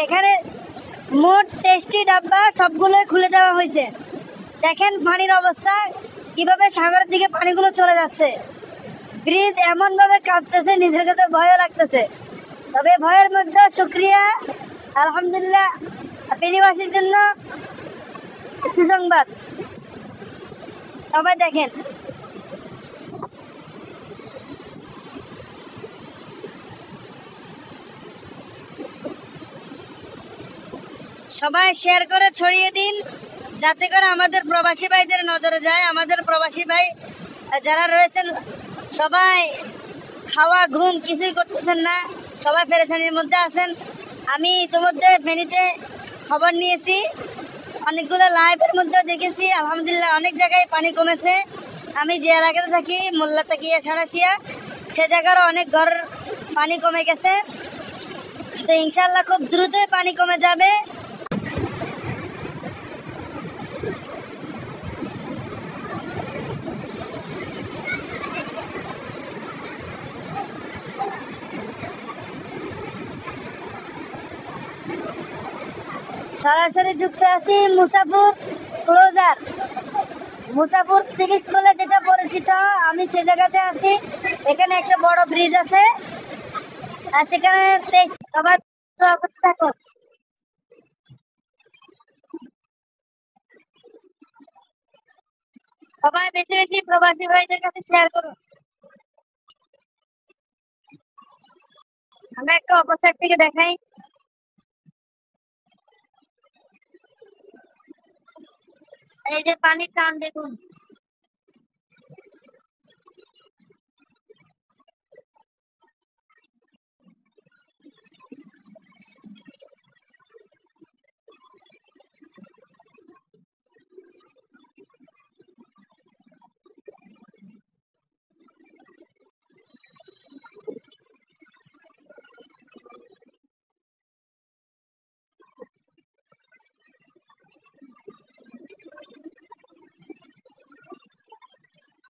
এখানে মোট 23টি ডাব্বা সবগুলো খুলে দেওয়া হয়েছে। দেখেন পানির অবস্থা কিভাবে সাগরের দিকে পানিগুলো চলে যাচ্ছে। ব্রিজ এমন ভাবে কাঁপতেছে, নিজের কাছে ভয়ও লাগতেছে। তবে ভয়ের মধ্যে শুকরিয়া, আলহামদুলিল্লাহ, ফেনীবাসীর জন্য সুসংবাদ। সবাই দেখেন, সবাই শেয়ার করে ছড়িয়ে দিন, যাতে করে আমাদের প্রবাসী ভাইদের নজরে যায়। আমাদের প্রবাসী ভাই যারা রয়েছেন সবাই খাওয়া ঘুম কিছুই করতেছেন না, সবাই পেরেশানির মধ্যে আছেন। আমি ইতিমধ্যে ফেনীতে খবর নিয়েছি, অনেকগুলো লাইভের মধ্যে দেখেছি আলহামদুলিল্লাহ অনেক জায়গায় পানি কমেছে। আমি যে এলাকাতে থাকি মোল্লা তাকিয়া সারাশিয়া, সে জায়গারও অনেক ঘর পানি কমে গেছে। তো ইনশাল্লাহ খুব দ্রুতই পানি কমে যাবে। সরাসরি যুক্ত আছি মুসাফুর ক্লোজার, মুসাফুর সিভিক স্কুলে যেটা পরিচিত, আমি সে জায়গাতে আছি। এখানে একটা বড় ব্রিজ আছে আর সেখানে সবাই থাকুন। সবাই বেশি বেশি প্রবাসী ভাইদের কাছে শেয়ার করুন। আমরা একটু অপোসাইড থেকে দেখাই। এই যে পানির টান দেখুন।